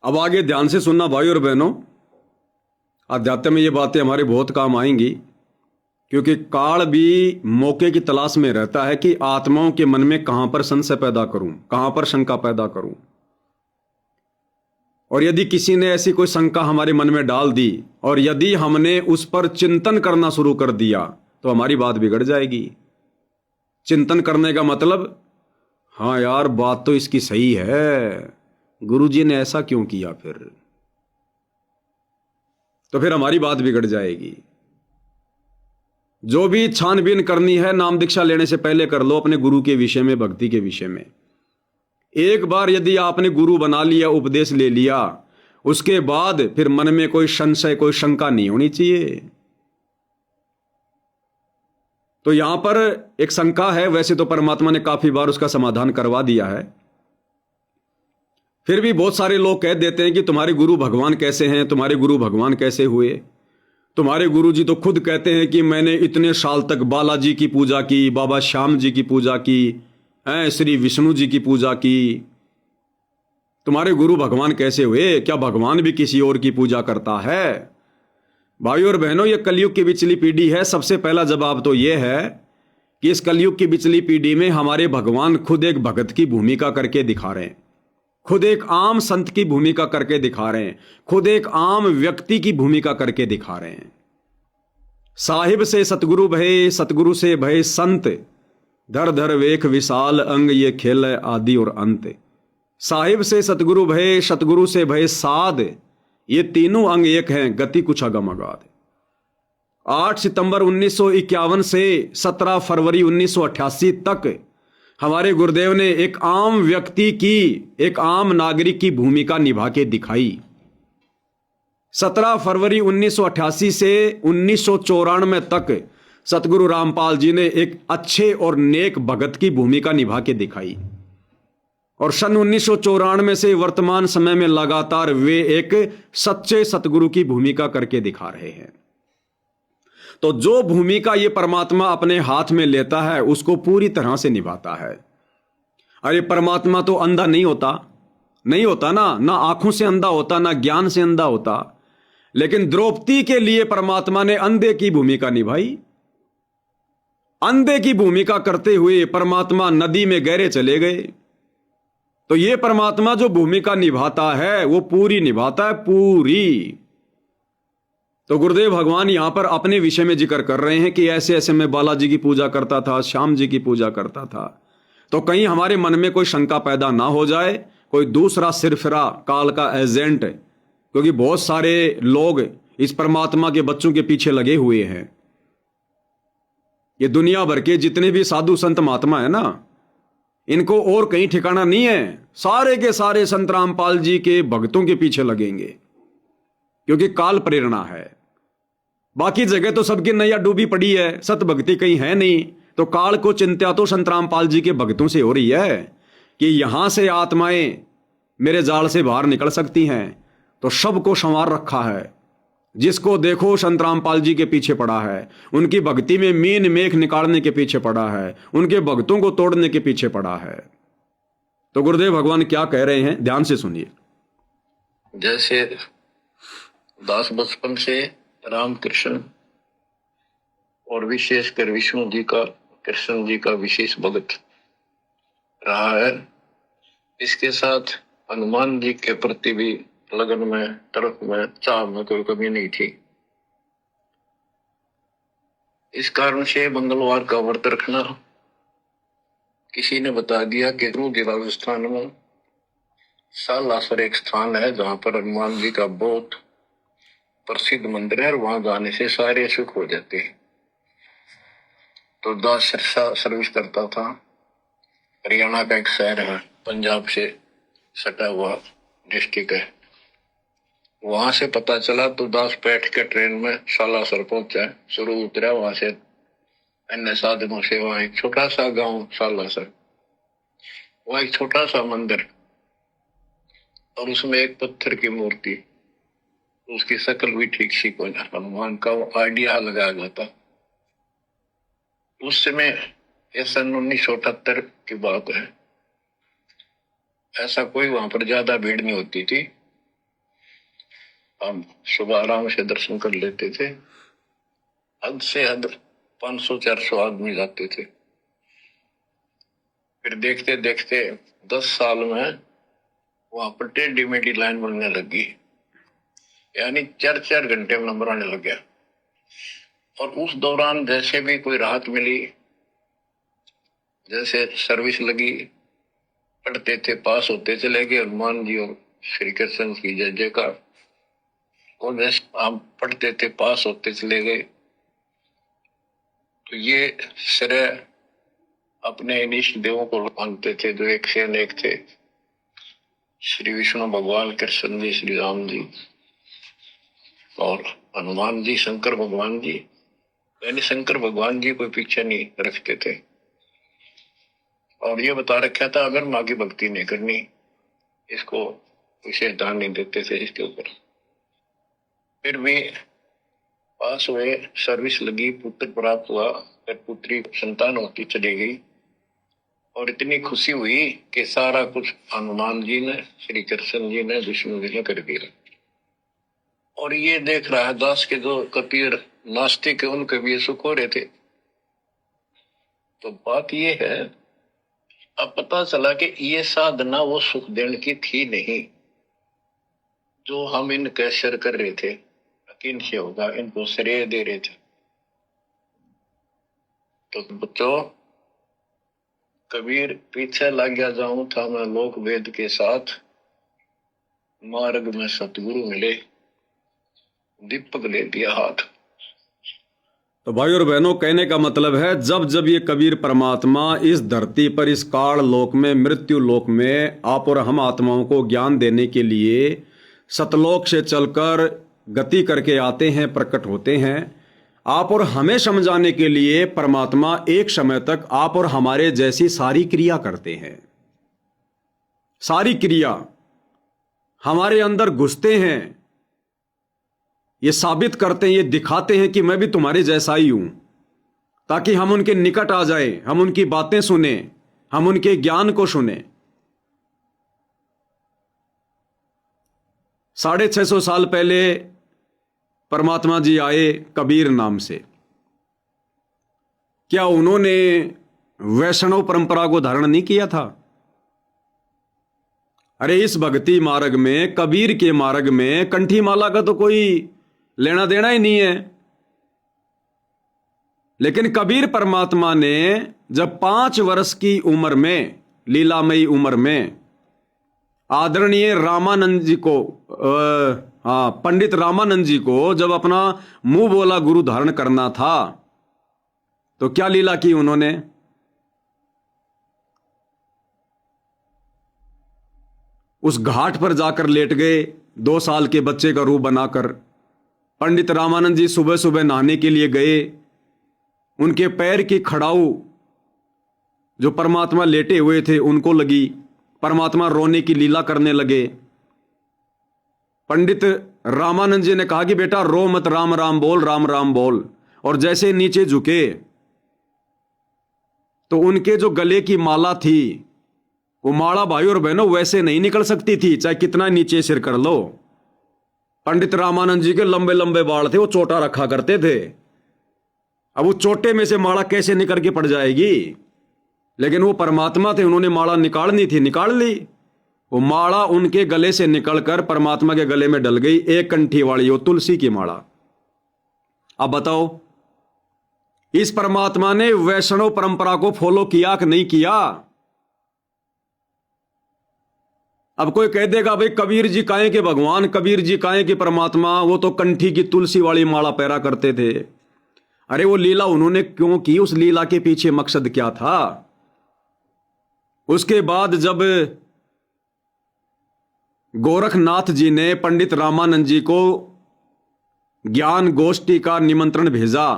अब आगे ध्यान से सुनना भाई और बहनों, अध्यात्म में ये बातें हमारे बहुत काम आएंगी, क्योंकि काल भी मौके की तलाश में रहता है कि आत्माओं के मन में कहां पर संशय पैदा करूं, कहां पर शंका पैदा करूं। और यदि किसी ने ऐसी कोई शंका हमारे मन में डाल दी और यदि हमने उस पर चिंतन करना शुरू कर दिया तो हमारी बात बिगड़ जाएगी। चिंतन करने का मतलब, हाँ यार बात तो इसकी सही है, गुरुजी ने ऐसा क्यों किया फिर, तो फिर हमारी बात बिगड़ जाएगी। जो भी छानबीन करनी है नाम दीक्षा लेने से पहले कर लो अपने गुरु के विषय में, भक्ति के विषय में। एक बार यदि आपने गुरु बना लिया, उपदेश ले लिया, उसके बाद फिर मन में कोई संशय, कोई शंका नहीं होनी चाहिए। तो यहां पर एक शंका है, वैसे तो परमात्मा ने काफी बार उसका समाधान करवा दिया है, फिर भी बहुत सारे लोग कह देते हैं कि तुम्हारे गुरु भगवान कैसे हैं, तुम्हारे गुरु भगवान कैसे हुए। तुम्हारे गुरु जी तो खुद कहते हैं कि मैंने इतने साल तक बालाजी की पूजा की, बाबा श्याम जी की पूजा की, श्री विष्णु जी की पूजा की। तुम्हारे गुरु भगवान कैसे हुए? क्या भगवान भी किसी और की पूजा करता है? भाइयों और बहनों, यह कलयुग की बिचली पीढ़ी है। सबसे पहला जवाब तो यह है कि इस कलयुग की बिचली पीढ़ी में हमारे भगवान खुद एक भगत की भूमिका करके दिखा रहे हैं, खुद एक आम संत की भूमिका करके दिखा रहे हैं, खुद एक आम व्यक्ति की भूमिका करके दिखा रहे हैं। साहिब से सतगुरु भये, सतगुरु से भये संत, धर धर वेख विशाल अंग, ये खेल है आदि और अंत। साहिब से सतगुरु भये, सतगुरु से भये साध, ये तीनों अंग एक हैं, गति कुछ अगम अगाध। 8 सितंबर 1951 से 17 फरवरी 1988 तक हमारे गुरुदेव ने एक आम व्यक्ति की, एक आम नागरिक की भूमिका निभा के दिखाई। 17 फरवरी 1988 से 1994 तक सतगुरु रामपाल जी ने एक अच्छे और नेक भगत की भूमिका निभा के दिखाई, और सन 1994 से वर्तमान समय में लगातार वे एक सच्चे सतगुरु की भूमिका करके दिखा रहे हैं। तो जो भूमिका ये परमात्मा अपने हाथ में लेता है उसको पूरी तरह से निभाता है। अरे परमात्मा तो अंधा नहीं होता, नहीं होता ना आंखों से अंधा होता, ना ज्ञान से अंधा होता, लेकिन द्रौपदी के लिए परमात्मा ने अंधे की भूमिका निभाई। अंधे की भूमिका करते हुए परमात्मा नदी में गहरे चले गए। तो ये परमात्मा जो भूमिका निभाता है वो पूरी निभाता है, पूरी। तो गुरुदेव भगवान यहां पर अपने विषय में जिक्र कर रहे हैं कि ऐसे ऐसे मैं बालाजी की पूजा करता था, श्याम जी की पूजा करता था। तो कहीं हमारे मन में कोई शंका पैदा ना हो जाए, कोई दूसरा सिरफिरा काल का एजेंट, क्योंकि बहुत सारे लोग इस परमात्मा के बच्चों के पीछे लगे हुए हैं। ये दुनिया भर के जितने भी साधु संत महात्मा है ना, इनको और कहीं ठिकाना नहीं है, सारे के सारे संत रामपाल जी के भक्तों के पीछे लगेंगे, क्योंकि काल प्रेरणा है। बाकी जगह तो सबकी नैया डूबी पड़ी है, सत भक्ति कहीं है नहीं। तो काल को चिंता तो संत रामपाल जी के भक्तों से हो रही है कि यहां से आत्माएं मेरे जाल से बाहर निकल सकती हैं। तो सबको संवार रखा है, जिसको देखो संत रामपाल जी के पीछे पड़ा है, उनकी भक्ति में मीन मेख निकालने के पीछे पड़ा है, उनके भक्तों को तोड़ने के पीछे पड़ा है। तो गुरुदेव भगवान क्या कह रहे हैं, ध्यान से सुनिए। जैसे दास बचपन से राम कृष्ण और विशेषकर विष्णु जी का, कृष्ण जी का विशेष भक्त रहा है, इसके साथ हनुमान जी के प्रति भी लगन में, तरफ में, चाह में कोई कमी नहीं थी। इस कारण से मंगलवार का व्रत रखना, किसी ने बता दिया कि राजस्थान में सालासर एक स्थान है जहां पर हनुमान जी का बहुत प्रसिद्ध मंदिर है, और वहां जाने से सारे सुख हो जाते हैं। तो दास सिरसा सर्विस करता था, हरियाणा का एक शहर है, पंजाब से सटा हुआ डिस्ट्रिक्ट है। वहां से पता चला तो दास बैठ के ट्रेन में सालासर पहुंचा, शुरू उतरा, वहां से अन्य साधनों से वहां एक छोटा सा गांव सालासर, वहां एक छोटा सा मंदिर, और उसमें एक पत्थर की मूर्ति, उसकी शक्ल भी ठीक सी कोई ना, हनुमान का वो आइडिया लगा गया था। उस समय ये सन 1978 की बात है, ऐसा कोई वहां पर ज्यादा भीड़ नहीं होती थी। हम सुबह आराम से दर्शन कर लेते थे। हद से हद 500-400 आदमी जाते थे। फिर देखते देखते 10 साल में वहां पर टेढ़ी मेढ़ी लाइन बनने लगी, यानी 4-4 घंटे में नंबर आने लग गया। और उस दौरान जैसे भी कोई राहत मिली, जैसे सर्विस लगी, पढ़ते थे, पास होते चले गए। हनुमान जी और श्री कृष्ण की जय जयकार। और जैसे हम पढ़ते थे, पास होते चले गए। तो ये श्रेय अपने इन इष्ट देवों को मानते थे जो एक से अनेक थे। श्री विष्णु भगवान, कृष्ण जी, श्री राम जी और हनुमान जी, शंकर भगवान जी। यानी शंकर भगवान जी कोई पीछे नहीं रखते थे। और ये बता रखा था अगर माँ की भक्ति नहीं करनी, इसको विशेष ध्यान नहीं देते थे इसके ऊपर। फिर भी पास हुए, सर्विस लगी, पुत्र प्राप्त हुआ, फिर पुत्री संतान होती चली गई। और इतनी खुशी हुई कि सारा कुछ हनुमान जी ने, श्री कृष्ण जी ने, विष्णु जी ने कर दिया। और ये देख रहा है दास के जो कबीर नास्तिक है, उनके भी सुख हो रहे थे। तो बात ये है, अब पता चला कि ये साधना वो सुख देने की थी नहीं जो हम इन कैसर कर रहे थे, किन से होगा, इनको श्रेय दे रहे थे। तो बच्चों, कबीर पीछे लग गया जाऊं था मैं लोक वेद के साथ, मार्ग में सतगुरु मिले, दीपक ले दिया हाथ। तो भाई और बहनों, कहने का मतलब है जब जब ये कबीर परमात्मा इस धरती पर, इस काल लोक में, मृत्यु लोक में आप और हम आत्माओं को ज्ञान देने के लिए सतलोक से चलकर गति करके आते हैं, प्रकट होते हैं, आप और हमें समझाने के लिए परमात्मा एक समय तक आप और हमारे जैसी सारी क्रिया करते हैं। सारी क्रिया हमारे अंदर घुसते हैं, ये साबित करते हैं, ये दिखाते हैं कि मैं भी तुम्हारे जैसा ही हूं, ताकि हम उनके निकट आ जाएं, हम उनकी बातें सुने, हम उनके ज्ञान को सुने। 650 साल पहले परमात्मा जी आए कबीर नाम से। क्या उन्होंने वैष्णव परंपरा को धारण नहीं किया था? अरे इस भक्ति मार्ग में, कबीर के मार्ग में कंठी माला का तो कोई लेना देना ही नहीं है। लेकिन कबीर परमात्मा ने जब 5 वर्ष की उम्र में, लीलामयी उम्र में, आदरणीय रामानंद जी को, पंडित रामानंद जी को जब अपना मुंह बोला गुरु धारण करना था, तो क्या लीला की उन्होंने? उस घाट पर जाकर लेट गए 2 साल के बच्चे का रूप बनाकर। पंडित रामानंद जी सुबह सुबह नहाने के लिए गए। उनके पैर की खड़ाऊ जो परमात्मा लेटे हुए थे उनको लगी। परमात्मा रोने की लीला करने लगे। पंडित रामानंद जी ने कहा कि बेटा रो मत, राम राम बोल, राम राम बोल। और जैसे नीचे झुके तो उनके जो गले की माला थी, वो माला भाई और बहनों वैसे नहीं निकल सकती थी, चाहे कितना नीचे सिर कर लो। पंडित रामानंद जी के लंबे लंबे बाल थे, वो चोटा रखा करते थे। अब वो चोटे में से माला कैसे निकल के पड़ जाएगी? लेकिन वो परमात्मा थे, उन्होंने माला निकालनी थी, निकाल ली। वो माला उनके गले से निकलकर परमात्मा के गले में डल गई, एक कंठी वाली, वो तुलसी की माला। अब बताओ, इस परमात्मा ने वैष्णव परंपरा को फॉलो किया कि नहीं किया? अब कोई कह देगा भाई कबीर जी काहे के भगवान, कबीर जी काहे के परमात्मा, वो तो कंठी की तुलसी वाली माला पहरा करते थे। अरे वो लीला उन्होंने क्यों की? उस लीला के पीछे मकसद क्या था? उसके बाद जब गोरखनाथ जी ने पंडित रामानंद जी को ज्ञान गोष्ठी का निमंत्रण भेजा,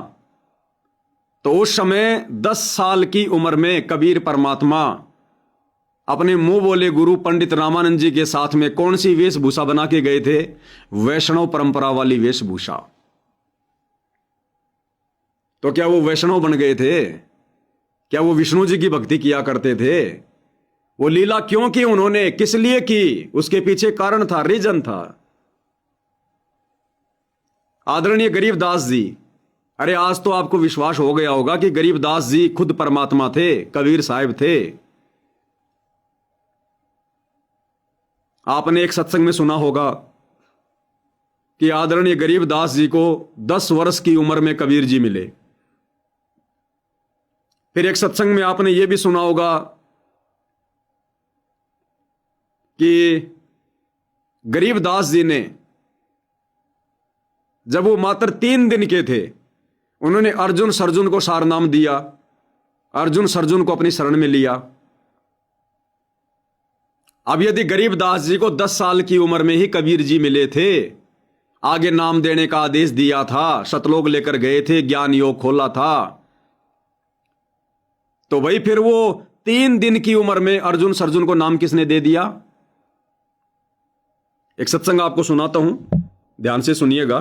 तो उस समय 10 साल की उम्र में कबीर परमात्मा अपने मुंह बोले गुरु पंडित रामानंद जी के साथ में कौन सी वेशभूषा बना के गए थे? वैष्णव परंपरा वाली वेशभूषा। तो क्या वो वैष्णव बन गए थे? क्या वो विष्णु जी की भक्ति किया करते थे? वो लीला क्यों की उन्होंने? किस लिए की? उसके पीछे कारण था, रीजन था। आदरणीय गरीबदास जी, अरे आज तो आपको विश्वास हो गया होगा कि गरीबदास जी खुद परमात्मा थे, कबीर साहिब थे। आपने एक सत्संग में सुना होगा कि आदरणीय गरीबदास जी को 10 वर्ष की उम्र में कबीर जी मिले। फिर एक सत्संग में आपने यह भी सुना होगा कि गरीबदास जी ने जब वो मात्र 3 दिन के थे, उन्होंने अर्जुन सर्जुन को सार नाम दिया, अर्जुन सर्जुन को अपनी शरण में लिया। अब यदि गरीबदास जी को 10 साल की उम्र में ही कबीर जी मिले थे, आगे नाम देने का आदेश दिया था, शतलोक लेकर गए थे, ज्ञान योग खोला था, तो भाई फिर वो 3 दिन की उम्र में अर्जुन सर्जुन को नाम किसने दे दिया? एक सत्संग आपको सुनाता हूं, ध्यान से सुनिएगा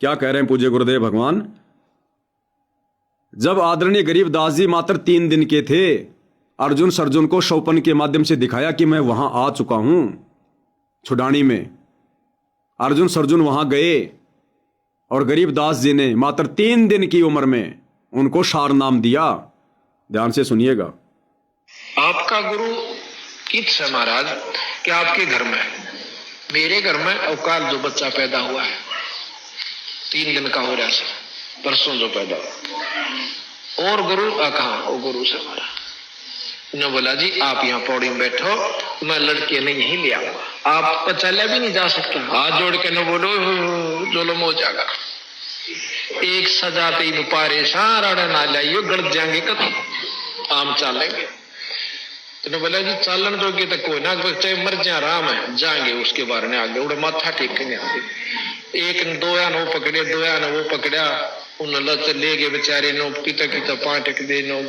क्या कह रहे हैं पूज्य गुरुदेव भगवान। जब आदरणीय गरीबदास जी मात्र 3 दिन के थे, अर्जुन सर्जुन को शौपन के माध्यम से दिखाया कि मैं वहां आ चुका हूं छुडानी में। अर्जुन सर्जुन वहां गए और गरीबदास जी ने मात्र 3 दिन की उम्र में उनको सार नाम दिया। ध्यान से सुनिएगा। आपका गुरु किस है महाराज कि आपके घर में, मेरे घर में अवकाल जो बच्चा पैदा हुआ है 3 दिन का हो रहा है, परसों जो पैदा हुआ, और गुरु कहा वो गुरु से हमारा ने बोला जी आप यहाँ पौड़ी में बैठो, मैं लड़के ने यहीं ले आऊंगा, आप चले भी नहीं जा सकता। हाथ जोड़ के न बोलो जोलम हो जाएगा, एक सजाते ही पारे सारा ना लाइयो गड़ जाएंगे कभी आम चालेंगे। तो बोला जी चालन जोगे तो कोई ना, चाहे मर जाए आराम है, जाएंगे उसके बारे में आगे उड़े माथा टेकेंगे आगे। एक 2 वो पकड़े, 2 वो पकड़ा, उन लत ले गए बेचारे, नो पिता पिता पाटक दे, नो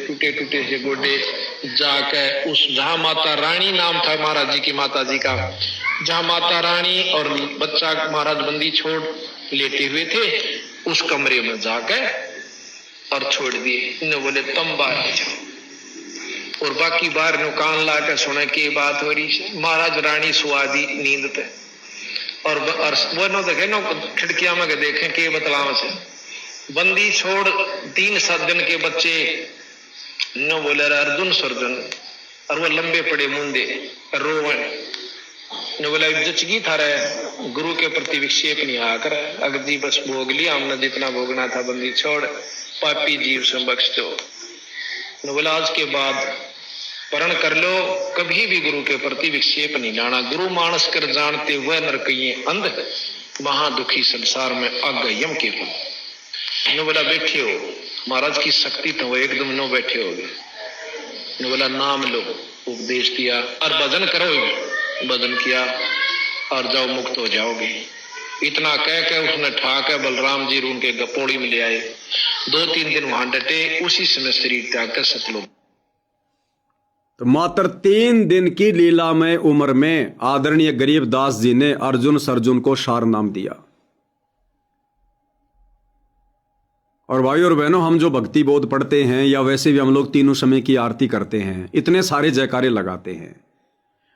टूटे टूटे से गोडे जाके उस जहां माता रानी नाम था महाराज जी की माता जी का, जहां माता रानी और बच्चा महाराज बंदी छोड़ लेटे हुए थे, उस कमरे में जाके और छोड़ दिए। इन्होंने बोले तुम बाहर जाओ, और बाकी बाहर नो कान ला के सुने की बात हो रही है। महाराज रानी सुआदी नींद पे, और वो नो देखे नो खिड़कियां में देखें के बतलाव से बंदी छोड़ 3-7 दिन के बच्चे न बोले अर्जुन सर्जुन, और वो लंबे पड़े मुंदे रोवे न बोला जचगी था रहे गुरु के प्रति विक्षेप नहीं आकर अगदी बस भोग लिया हमने जितना भोगना था, बंदी छोड़ पापी जीव से बख्श दो। न बोला आज के बाद परण कर लो, कभी भी गुरु के प्रति विक्षेप नहीं लाना। गुरु मानस कर जानते हुए नरकइये अंध, महादुखी संसार में अग यम के पल। न बोला बैठे हो, महाराज की शक्ति तो वो एकदम नो बैठे हो गए। न बोला नाम लो, उपदेश दिया और भजन करो, भजन किया और जाओ मुक्त हो जाओगे। इतना कह के उसने ठाके बलराम जी उनके गपोड़ी में ले आए। 2-3 दिन वहां डटे, उसी समय शरीर त्याग कर सतलोक। तो मात्र 3 दिन की लीलामय उम्र में आदरणीय गरीबदास जी ने अर्जुन सर्जुन को सार नाम दिया। और भाई और बहनों, हम जो भक्ति बोध पढ़ते हैं या वैसे भी हम लोग तीनों समय की आरती करते हैं, इतने सारे जयकारे लगाते हैं,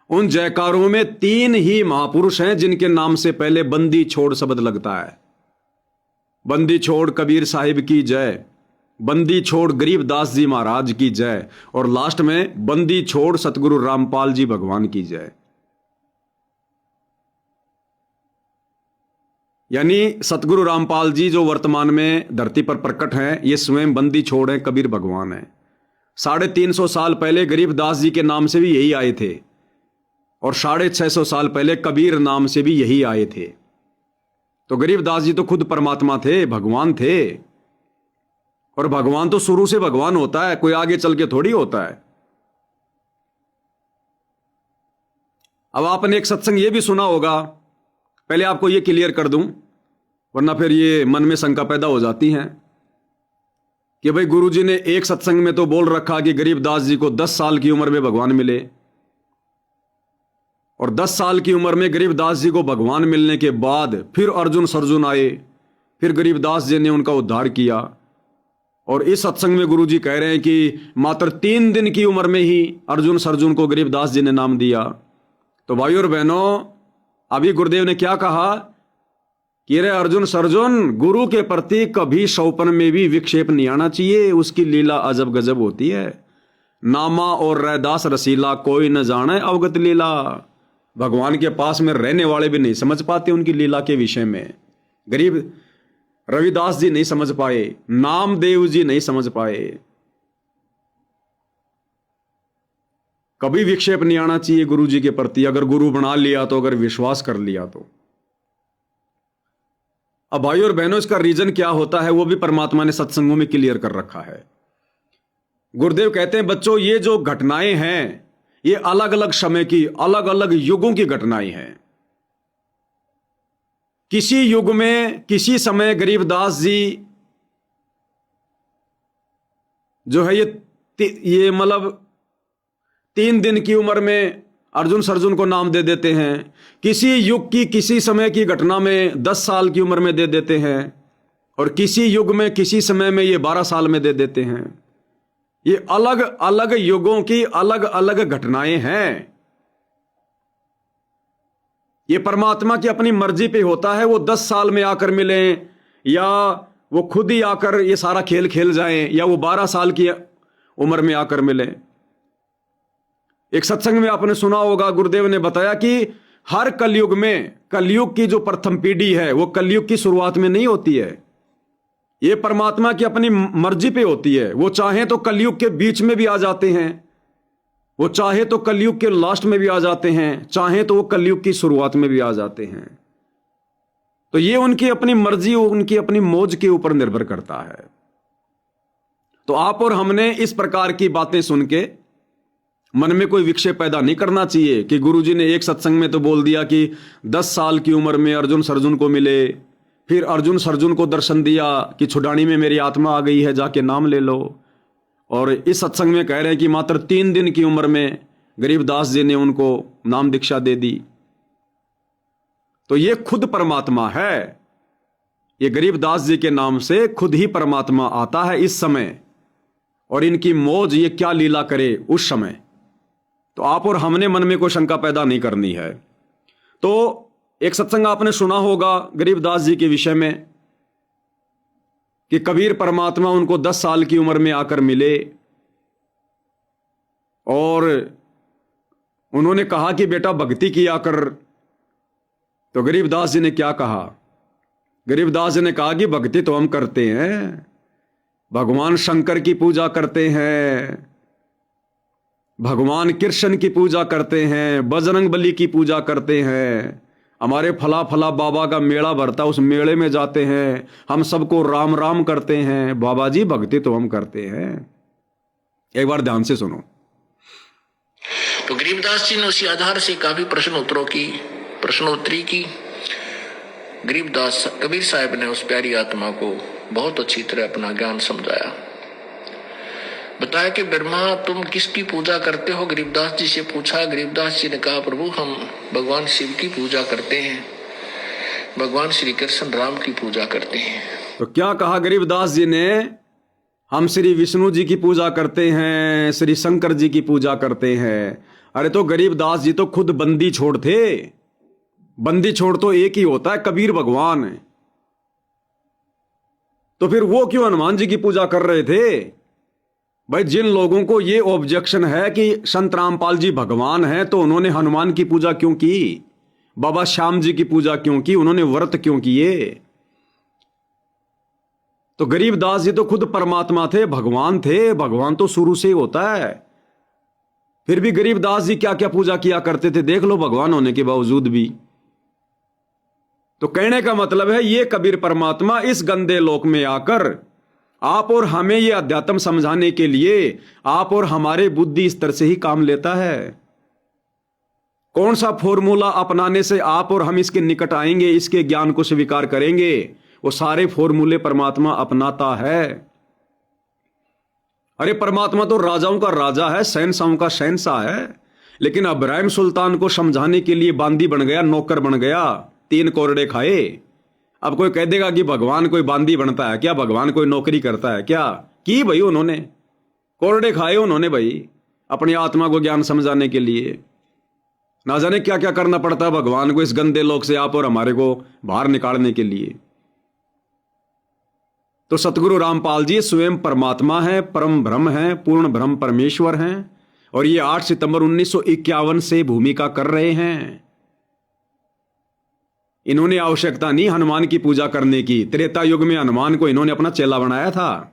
उन जयकारों में 3 ही महापुरुष हैं जिनके नाम से पहले बंदी छोड़ शब्द लगता है। बंदी छोड़ कबीर साहिब की जय, बंदी छोड़ गरीबदास जी महाराज की जय, और लास्ट में बंदी छोड़ सतगुरु रामपाल जी भगवान की जय। यानी सतगुरु रामपाल जी जो वर्तमान में धरती पर प्रकट हैं, ये स्वयं बंदी छोड़ हैं, कबीर भगवान हैं। 350 साल पहले गरीबदास जी के नाम से भी यही आए थे, और 650 साल पहले कबीर नाम से भी यही आए थे। तो गरीबदास जी तो खुद परमात्मा थे, भगवान थे। और भगवान तो शुरू से भगवान होता है, कोई आगे चल के थोड़ी होता है। अब आपने एक सत्संग ये भी सुना होगा, पहले आपको ये क्लियर कर दूं वरना फिर ये मन में शंका पैदा हो जाती है कि भाई गुरुजी ने एक सत्संग में तो बोल रखा कि गरीबदास जी को 10 साल की उम्र में भगवान मिले, और 10 साल की उम्र में गरीबदास जी को भगवान मिलने के बाद फिर अर्जुन सर्जुन आए, फिर गरीबदास जी ने उनका उद्धार किया। और इस सत्संग में गुरुजी कह रहे हैं कि मात्र 3 दिन की उम्र में ही अर्जुन सर्जुन को गरीबदास जी ने नाम दिया। तो भाइयों और बहनों, अभी गुरुदेव ने क्या कहा कि रे अर्जुन सर्जुन, गुरु के प्रति कभी सौपन में भी विक्षेप नहीं आना चाहिए, उसकी लीला अजब गजब होती है। नामा और रैदास रसीला, कोई न जाने अवगत लीला। भगवान के पास में रहने वाले भी नहीं समझ पाते उनकी लीला के विषय में। गरीब रविदास जी नहीं समझ पाए, नामदेव जी नहीं समझ पाए। कभी विक्षेप नहीं आना चाहिए गुरु जी के प्रति, अगर गुरु बना लिया तो, अगर विश्वास कर लिया तो। अब भाई और बहनों, इसका रीजन क्या होता है वो भी परमात्मा ने सत्संगों में क्लियर कर रखा है। गुरुदेव कहते हैं बच्चों, ये जो घटनाएं हैं ये अलग अलग समय की, अलग अलग युगों की घटनाएं हैं। किसी युग में, किसी समय गरीबदास जी जो है ये मतलब 3 दिन की उम्र में अर्जुन सर्जुन को नाम दे देते हैं। किसी युग की, किसी समय की घटना में 10 साल की उम्र में दे देते हैं, और किसी युग में, किसी समय में ये 12 साल में दे देते हैं। ये अलग अलग युगों की अलग अलग घटनाएं हैं। ये परमात्मा की अपनी मर्जी पे होता है, वो 10 साल में आकर मिले, या वो खुद ही आकर ये सारा खेल खेल जाएं, या वो 12 साल की उम्र में आकर मिले। एक सत्संग में आपने सुना होगा, गुरुदेव ने बताया कि हर कलयुग में, कलयुग की जो प्रथम पीढ़ी है वो कलयुग की शुरुआत में नहीं होती है। ये परमात्मा की अपनी मर्जी पे होती है। वो चाहे तो कलयुग के बीच में भी आ जाते हैं, वो चाहे तो कलयुग के लास्ट में भी आ जाते हैं, चाहे तो वो कलयुग की शुरुआत में भी आ जाते हैं। तो ये उनकी अपनी मर्जी, उनकी अपनी मौज के ऊपर निर्भर करता है। तो आप और हमने इस प्रकार की बातें सुन के मन में कोई विक्षेप पैदा नहीं करना चाहिए कि गुरुजी ने एक सत्संग में तो बोल दिया कि 10 साल की उम्र में अर्जुन सर्जुन को मिले, फिर अर्जुन सर्जुन को दर्शन दिया कि छुड़ानी में मेरी आत्मा आ गई है, जाके नाम ले लो। और इस सत्संग में कह रहे हैं कि मात्र 3 दिन की उम्र में गरीबदास जी ने उनको नाम दीक्षा दे दी। तो ये खुद परमात्मा है। ये गरीबदास जी के नाम से खुद ही परमात्मा आता है इस समय, और इनकी मौज ये क्या लीला करे उस समय। तो आप और हमने मन में कोई शंका पैदा नहीं करनी है। तो एक सत्संग आपने सुना होगा गरीबदास जी के विषय में कि कबीर परमात्मा उनको 10 साल की उम्र में आकर मिले, और उन्होंने कहा कि बेटा भक्ति किया कर। तो गरीबदास जी ने क्या कहा? गरीबदास जी ने कहा कि भक्ति तो हम करते हैं, भगवान शंकर की पूजा करते हैं, भगवान कृष्ण की पूजा करते हैं, बजरंग बली की पूजा करते हैं, हमारे फला फला बाबा का मेला भरता, उस मेले में जाते हैं, हम सबको राम राम करते हैं। बाबा जी भक्ति तो हम करते हैं। एक बार ध्यान से सुनो। तो गरीबदास जी ने उसी आधार से काफी प्रश्नोत्तरी की। गरीबदास कबीर साहब ने उस प्यारी आत्मा को बहुत अच्छी तरह अपना ज्ञान समझाया, बताया कि ब्रह्मा तुम किसकी पूजा करते हो? गरीबदास जी से पूछा। गरीबदास जी ने कहा प्रभु हम भगवान शिव की पूजा करते हैं, भगवान श्री कृष्ण राम की पूजा करते हैं। तो क्या कहा गरीबदास जी ने? हम श्री विष्णु जी की पूजा करते हैं, श्री शंकर जी की पूजा करते हैं। अरे तो गरीबदास जी तो खुद बंदी छोड़ थे। बंदी छोड़ तो एक ही होता है, कबीर भगवान। तो फिर वो क्यों हनुमान जी की पूजा कर रहे थे? भाई जिन लोगों को ये ऑब्जेक्शन है कि संत रामपाल जी भगवान हैं, तो उन्होंने हनुमान की पूजा क्यों की? बाबा श्याम जी की पूजा क्यों की? उन्होंने व्रत क्यों किए? तो गरीबदास जी तो खुद परमात्मा थे, भगवान थे। भगवान तो शुरू से ही होता है। फिर भी गरीबदास जी क्या क्या पूजा किया करते थे, देख लो, भगवान होने के बावजूद भी। तो कहने का मतलब है ये कबीर परमात्मा इस गंदे लोक में आकर आप और हमें ये अध्यात्म समझाने के लिए आप और हमारे बुद्धि स्तर से ही काम लेता है। कौन सा फॉर्मूला अपनाने से आप और हम इसके निकट आएंगे, इसके ज्ञान को स्वीकार करेंगे? वो सारे फॉर्मूले परमात्मा अपनाता है। अरे परमात्मा तो राजाओं का राजा है, शहंशाहों का शहंशाह है, लेकिन इब्राहिम सुल्तान को समझाने के लिए बांदी बन गया, नौकर बन गया, 3 कोरड़े खाए। अब कोई कह देगा कि भगवान कोई बांदी बनता है क्या? भगवान कोई नौकरी करता है क्या? की भाई उन्होंने कोरड़े खाए, उन्होंने भाई अपनी आत्मा को ज्ञान समझाने के लिए। ना जाने क्या क्या करना पड़ता है भगवान को इस गंदे लोक से आप और हमारे को बाहर निकालने के लिए। तो सतगुरु रामपाल जी स्वयं परमात्मा है, परम ब्रह्म है, पूर्ण ब्रह्म परमेश्वर हैं और ये 8 सितंबर 1951 से भूमिका कर रहे हैं। इन्होंने आवश्यकता नहीं हनुमान की पूजा करने की। त्रेता युग में हनुमान को इन्होंने अपना चेला बनाया था।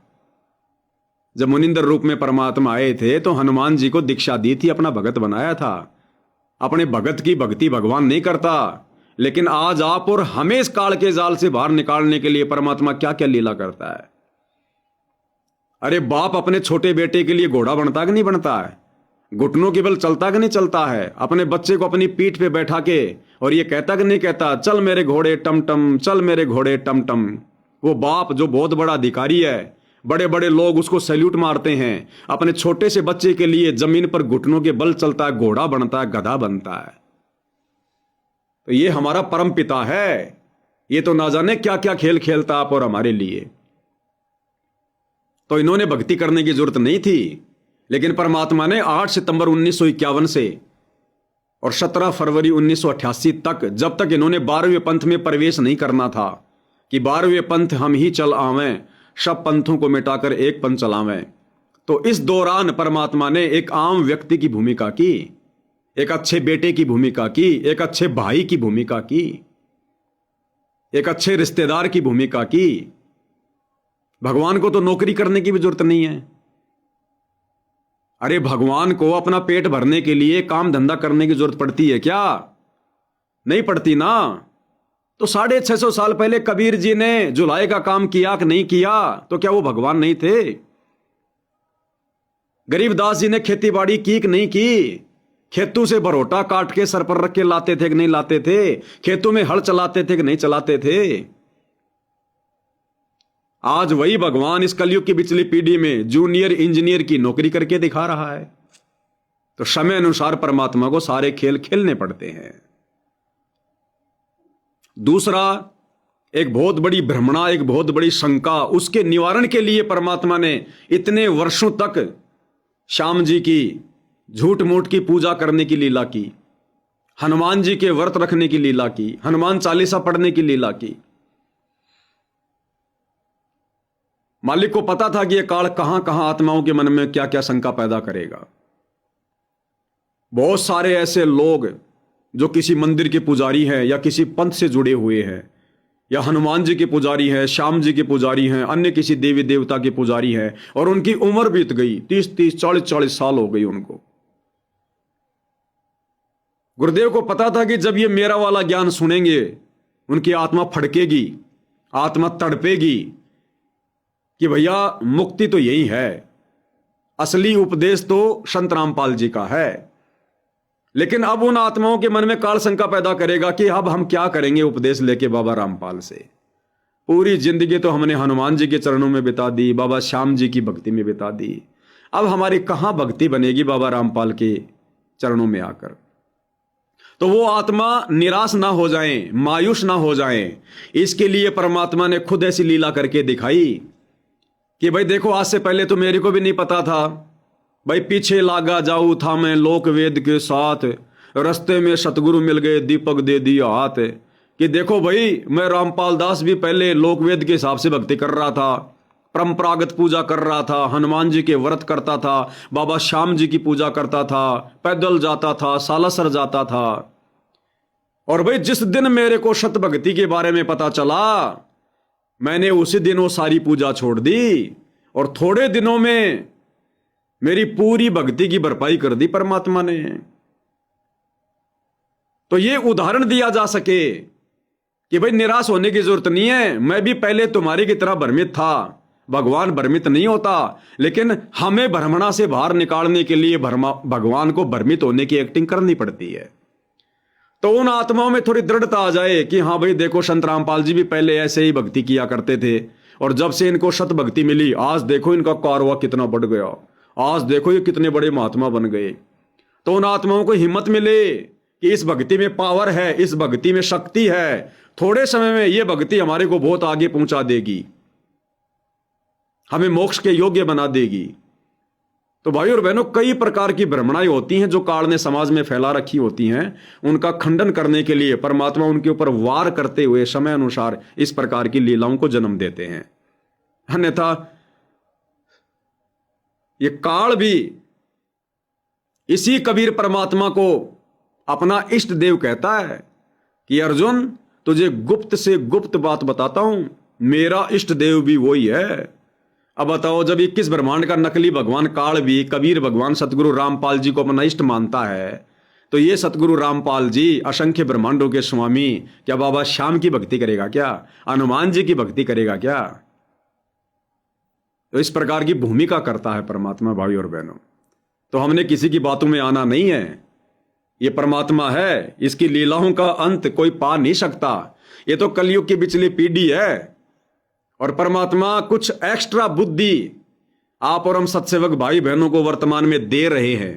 जब मुनिंदर रूप में परमात्मा आए थे तो हनुमान जी को दीक्षा दी थी, अपना भगत बनाया था। अपने भगत की भक्ति भगवान नहीं करता, लेकिन आज आप और हमें इस काल के जाल से बाहर निकालने के लिए परमात्मा क्या क्या लीला करता है। अरे बाप अपने छोटे बेटे के लिए घोड़ा बनता कि नहीं बनता है, घुटनों के बल चलता कि नहीं चलता है, अपने बच्चे को अपनी पीठ पे बैठा के और ये कहता कि नहीं कहता, चल मेरे घोड़े टमटम, चल मेरे घोड़े टमटम। वो बाप जो बहुत बड़ा अधिकारी है, बड़े बड़े लोग उसको सैल्यूट मारते हैं, अपने छोटे से बच्चे के लिए जमीन पर घुटनों के बल चलता है, घोड़ा बनता है, गधा बनता है। तो ये हमारा परम पिता है। ये तो ना जाने क्या क्या खेल खेलता आप और हमारे लिए। तो इन्होंने भक्ति करने की जरूरत नहीं थी, लेकिन परमात्मा ने 8 सितंबर 1951 से और 17 फरवरी 1988 तक, जब तक इन्होंने 12वें पंथ में प्रवेश नहीं करना था कि 12वें पंथ हम ही चल आवें, सब पंथों को मिटाकर एक पंथ चलावें, तो इस दौरान परमात्मा ने एक आम व्यक्ति की भूमिका की, एक अच्छे बेटे की भूमिका की, एक अच्छे भाई की भूमिका की, एक अच्छे रिश्तेदार की भूमिका की। भगवान को तो नौकरी करने की भी जरूरत नहीं है। अरे भगवान को अपना पेट भरने के लिए काम धंधा करने की जरूरत पड़ती है क्या? नहीं पड़ती ना। तो 650 साल पहले कबीर जी ने जुलाई का काम किया कि नहीं किया? तो क्या वो भगवान नहीं थे? गरीबदास जी ने खेती बाड़ी की कि नहीं की? खेतों से बरोटा काट के सर पर रख के लाते थे कि नहीं लाते थे? खेतों में हल चलाते थे कि नहीं चलाते थे? आज वही भगवान इस कलयुग की पिछली पीढ़ी में जूनियर इंजीनियर की नौकरी करके दिखा रहा है। तो समय अनुसार परमात्मा को सारे खेल खेलने पड़ते हैं। दूसरा, एक बहुत बड़ी भ्रमणा, एक बहुत बड़ी शंका, उसके निवारण के लिए परमात्मा ने इतने वर्षों तक श्याम जी की झूठ मूठ की पूजा करने की लीला की, हनुमान जी के व्रत रखने की लीला की, हनुमान चालीसा पढ़ने की लीला की। मालिक को पता था कि यह काल कहां कहां आत्माओं के मन में क्या क्या शंका पैदा करेगा। बहुत सारे ऐसे लोग जो किसी मंदिर के पुजारी हैं या किसी पंथ से जुड़े हुए हैं, या हनुमान जी के पुजारी हैं, श्याम जी के पुजारी हैं, अन्य किसी देवी देवता के पुजारी हैं, और उनकी उम्र बीत गई, 30-30, 40-40 साल हो गई उनको। गुरुदेव को पता था कि जब ये मेरा वाला ज्ञान सुनेंगे उनकी आत्मा फड़केगी, आत्मा तड़पेगी कि भैया मुक्ति तो यही है, असली उपदेश तो संत रामपाल जी का है। लेकिन अब उन आत्माओं के मन में काल शंका पैदा करेगा कि अब हम क्या करेंगे उपदेश लेके बाबा रामपाल से। पूरी जिंदगी तो हमने हनुमान जी के चरणों में बिता दी, बाबा श्याम जी की भक्ति में बिता दी, अब हमारी कहां भक्ति बनेगी बाबा रामपाल के चरणों में आकर। तो वो आत्मा निराश ना हो जाएं, मायूस ना हो जाएं, इसके लिए परमात्मा ने खुद ऐसी लीला करके दिखाई कि भाई देखो, आज से पहले तो मेरे को भी नहीं पता था, भाई पीछे लागा जाऊं था मैं लोक वेद के साथ, रास्ते में सतगुरु मिल गए दीपक दे दिया हाथ। कि देखो भाई, मैं रामपाल दास भी पहले लोक वेद के हिसाब से भक्ति कर रहा था, परंपरागत पूजा कर रहा था, हनुमान जी के व्रत करता था, बाबा श्याम जी की पूजा करता था, पैदल जाता था, सालासर जाता था। और भाई जिस दिन मेरे को शत भक्ति के बारे में पता चला, मैंने उसी दिन वो सारी पूजा छोड़ दी और थोड़े दिनों में मेरी पूरी भक्ति की भरपाई कर दी परमात्मा ने। तो ये उदाहरण दिया जा सके कि भाई निराश होने की जरूरत नहीं है, मैं भी पहले तुम्हारी की तरह भ्रमित था। भगवान भ्रमित नहीं होता, लेकिन हमें भ्रमणा से बाहर निकालने के लिए भगवान को भ्रमित होने की एक्टिंग करनी पड़ती है। तो उन आत्माओं में थोड़ी दृढ़ता आ जाए कि हाँ भाई देखो, संत रामपाल जी भी पहले ऐसे ही भक्ति किया करते थे, और जब से इनको शत भक्ति मिली, आज देखो इनका कारवा कितना बढ़ गया, आज देखो ये कितने बड़े महात्मा बन गए। तो उन आत्माओं को हिम्मत मिले कि इस भक्ति में पावर है, इस भक्ति में शक्ति है, थोड़े समय में ये भक्ति हमारे को बहुत आगे पहुंचा देगी, हमें मोक्ष के योग्य बना देगी। तो भाई और बहनों, कई प्रकार की भ्रमणाएं होती हैं जो काल ने समाज में फैला रखी होती हैं। उनका खंडन करने के लिए परमात्मा उनके ऊपर वार करते हुए समय अनुसार इस प्रकार की लीलाओं को जन्म देते हैं। अन्यथा ये काल भी इसी कबीर परमात्मा को अपना इष्ट देव कहता है कि अर्जुन, तुझे गुप्त से गुप्त बात बताता हूं, मेरा इष्ट देव भी वही है। अब बताओ, जब 21 ब्रह्मांड का नकली भगवान काल भी कबीर भगवान सतगुरु रामपाल जी को अपना इष्ट मानता है, तो ये सतगुरु रामपाल जी असंख्य ब्रह्मांडों के स्वामी क्या बाबा श्याम की भक्ति करेगा क्या? हनुमान जी की भक्ति करेगा क्या? तो इस प्रकार की भूमिका करता है परमात्मा भाई और बहनों। तो हमने किसी की बातों में आना नहीं है। ये परमात्मा है, इसकी लीलाओं का अंत कोई पा नहीं सकता। ये तो कलयुग की पिछली पीढ़ी है और परमात्मा कुछ एक्स्ट्रा बुद्धि आप और हम सत्सेवक भाई बहनों को वर्तमान में दे रहे हैं,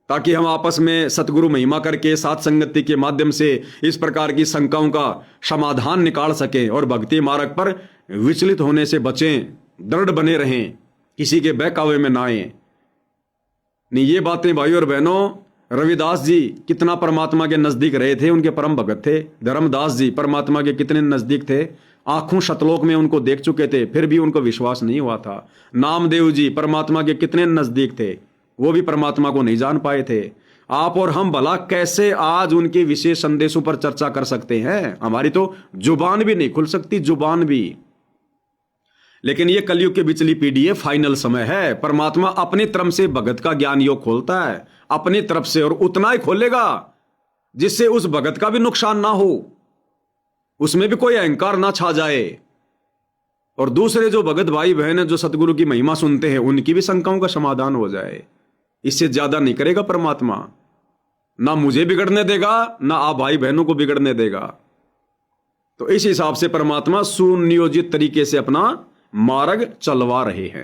ताकि हम आपस में सतगुरु महिमा करके साथ संगति के माध्यम से इस प्रकार की शंकाओं का समाधान निकाल सकें और भक्ति मार्ग पर विचलित होने से बचें, दृढ़ बने रहें, किसी के बहकावे में ना आए। नहीं, ये बातें भाई और बहनों, रविदास जी कितना परमात्मा के नजदीक रहे थे, उनके परम भगत थे। धर्मदास जी परमात्मा के कितने नजदीक थे, आंखों शतलोक में उनको देख चुके थे, फिर भी उनको विश्वास नहीं हुआ था। नामदेव जी परमात्मा के कितने नजदीक थे, वो भी परमात्मा को नहीं जान पाए थे। आप और हम भला कैसे आज उनके विशेष संदेशों पर चर्चा कर सकते हैं? हमारी तो जुबान भी नहीं खुल सकती, जुबान भी। लेकिन ये कलयुग के बिचली पीढ़ी है, फाइनल समय है। परमात्मा अपनी तरफ से भगत का ज्ञान योग खोलता है, अपनी तरफ से, और उतना ही खोलेगा जिससे उस भगत का भी नुकसान ना हो, उसमें भी कोई अहंकार ना छा जाए, और दूसरे जो भगत भाई बहन है जो सतगुरु की महिमा सुनते हैं, उनकी भी शंकाओं का समाधान हो जाए। इससे ज्यादा नहीं करेगा परमात्मा। ना मुझे बिगड़ने देगा, ना आप भाई बहनों को बिगड़ने देगा। तो इस हिसाब से परमात्मा सुनियोजित तरीके से अपना मार्ग चलवा रहे हैं।